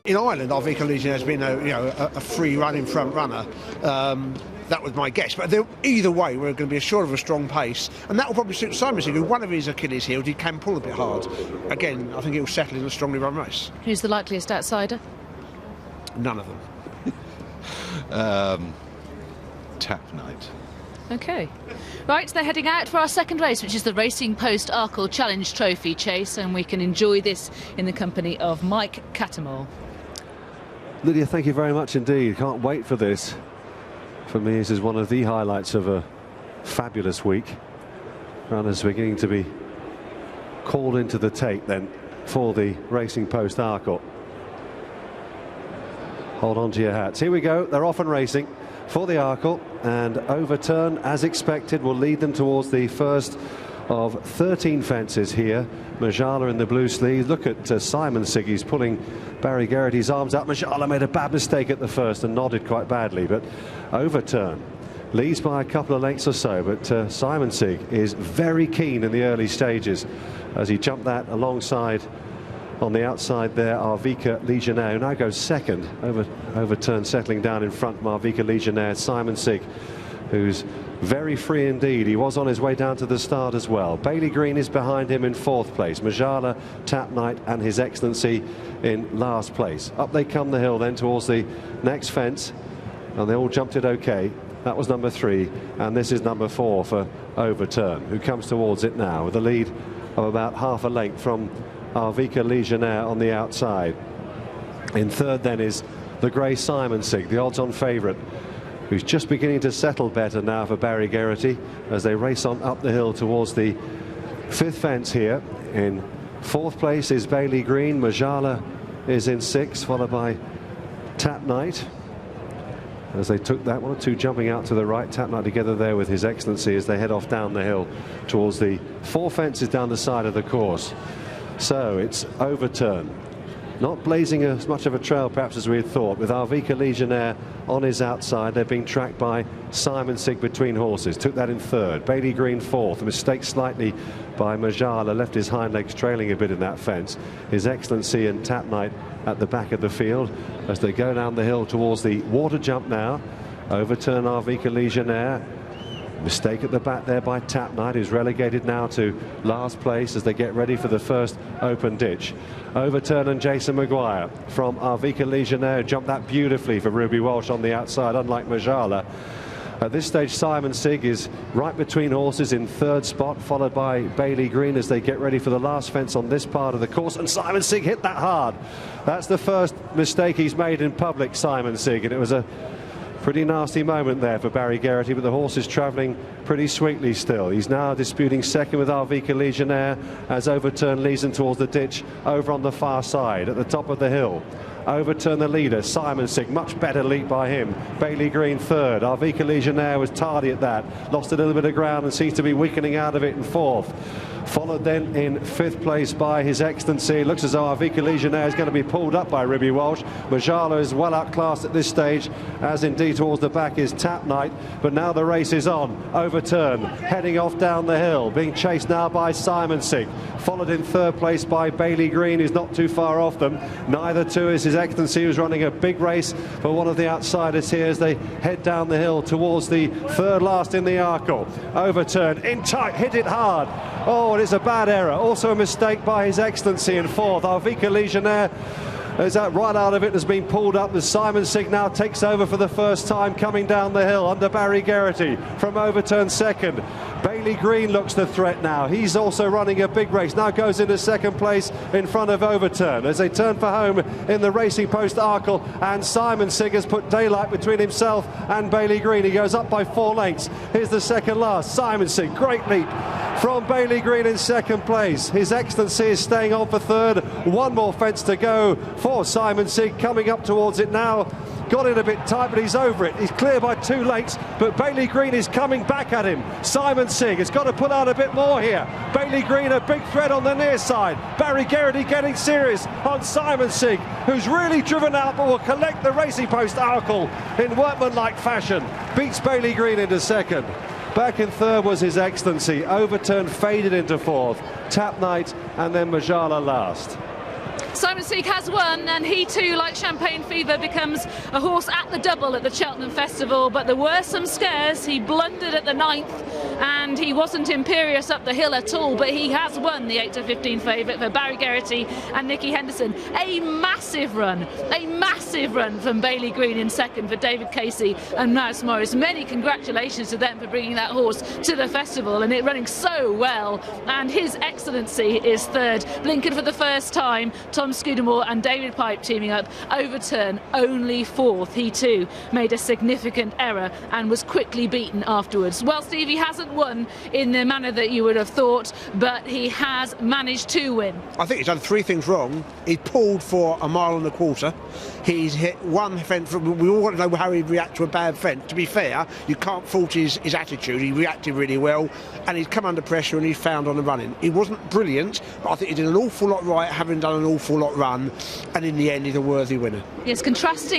In Ireland, Arkle has been a free running front runner. That was my guess. But either way, we're going to be assured of a strong pace. And that will probably suit Simonsig, who one of his Achilles heels, he can pull a bit hard. Again, I think he'll settle in a strongly run race. Who's the likeliest outsider? None of them. Tap Night. OK. Right, they're heading out for our second race, which is the Racing Post Arkle Challenge Trophy Chase, and we can enjoy this in the company of Mike Cattermole. Lydia, thank you very much indeed. Can't wait for this. For me, this is one of the highlights of a fabulous week. Runners beginning to be called into the tape then for the Racing Post Arkle. Hold on to your hats. Here we go. They're off and racing for the Arkle, and Overturn, as expected, will lead them towards the first of 13 fences here. Majala in the blue sleeves. Look at Simonsig. He's pulling Barry Geraghty's arms out. Majala made a bad mistake at the first and nodded quite badly, but Overturn leads by a couple of lengths or so, but Simonsig is very keen in the early stages as he jumped that alongside on the outside there. Arvika Legionnaire, who now goes second. Overturn settling down in front from Arvika Legionnaire. Simonsig, who's very free indeed. He was on his way down to the start as well. Bailey Green is behind him in fourth place. Majala, Tap Night and His Excellency in last place. Up they come the hill then towards the next fence, and they all jumped it okay. That was number 3, and this is number 4 for Overturn, who comes towards it now with a lead of about half a length from Arvika Legionnaire on the outside. In third then is the grey Simonsig, the odds-on favourite, who's just beginning to settle better now for Barry Geraghty as they race on up the hill towards the 5th fence here. In fourth place is Bailey Green. Majala is in 6th, followed by Tap Night. As they took that, 1 or 2 jumping out to the right. Tap Night together there with His Excellency as they head off down the hill towards the 4 fences down the side of the course. So it's Overturn, not blazing as much of a trail perhaps as we had thought, with Arvika Legionnaire on his outside. They're being tracked by Simonsig between horses. Took that in third. Bailey Green fourth. A mistake slightly by Majala, left his hind legs trailing a bit in that fence. His Excellency and Tap Night at the back of the field as they go down the hill towards the water jump now. Overturn Arvika Legionnaire. Mistake at the back there by Tap Night, who's relegated now to last place as they get ready for the first open ditch. Overturn and Jason Maguire from Arvika Legionnaire jumped that beautifully for Ruby Walsh on the outside, unlike Majala. At this stage, Simonsig is right between horses in third spot, followed by Bailey Green as they get ready for the last fence on this part of the course. And Simonsig hit that hard. That's the first mistake he's made in public, Simonsig, and it was a pretty nasty moment there for Barry Geraghty, but the horse is travelling pretty sweetly still. He's now disputing second with Arvika Legionnaire as Overturn leads them towards the ditch over on the far side at the top of the hill. Overturn the leader, Simonsig, much better lead by him. Bailey Green third. Arvika Legionnaire was tardy at that, lost a little bit of ground and seems to be weakening out of it in fourth. Followed then in 5th place by His Excellency. It looks as though Arvika Legionnaire is going to be pulled up by Ruby Walsh. Majala is well outclassed at this stage, as indeed towards the back is Tap Night. But now the race is on. Overturn heading off down the hill, being chased now by Simonsig. Followed in 3rd place by Bailey Green, who's not too far off them. Neither too is His Excellency, who's running a big race for one of the outsiders here as they head down the hill towards the 3rd last in the Arkle. Overturn in tight, hit it hard. Oh, and it's a bad error. Also a mistake by His Excellency in 4th. Arvika Legionnaire is that right out of it, has been pulled up as Simonsig now takes over for the first time coming down the hill under Barry Geraghty from Overturn 2nd. Bailey Green looks the threat now. He's also running a big race. Now goes into 2nd place in front of Overturn as they turn for home in the Racing Post Arkle, and Simonsig has put daylight between himself and Bailey Green. He goes up by 4 lengths. Here's the second last. Simonsig, great leap from Bailey Green in 2nd place. His Excellency is staying on for 3rd. 1 more fence to go for Simonsig, coming up towards it now. Got in a bit tight, but he's over it. He's clear by 2 lengths, but Bailey Green is coming back at him. Simonsig has got to pull out a bit more here. Bailey Green, a big threat on the near side. Barry Geraghty getting serious on Simonsig, who's really driven out but will collect the Racing Post Arkle in workmanlike fashion. Beats Bailey Green into 2nd. Back in 3rd was His Excellency. Overturn faded into 4th. Tap Night and then Majala last. Simonsig has won, and he too, like Champagne Fever, becomes a horse at the double at the Cheltenham Festival, but there were some scares. He blundered at the 9th and he wasn't imperious up the hill at all, but he has won the 8 to 15 favourite for Barry Geraghty and Nicky Henderson. A massive run from Bailey Green in second for David Casey and Mouse Morris. Many congratulations to them for bringing that horse to the festival and it running so well, and his excellency is third. Lincoln for the first time, Tom Scudamore and David Pipe teaming up. Overturn only fourth. He too made a significant error and was quickly beaten afterwards. Well, Steve, he hasn't won in the manner that you would have thought, but he has managed to win. I think he's done 3 things wrong. He pulled for 1.25 miles. He's hit one fence. We all want to know how he'd react to a bad fence. To be fair, you can't fault his attitude. He reacted really well, and he's come under pressure and he's found on the running. He wasn't brilliant, but I think he did an awful lot right, having done an awful lot run, and in the end he's a worthy winner. Yes, contrasting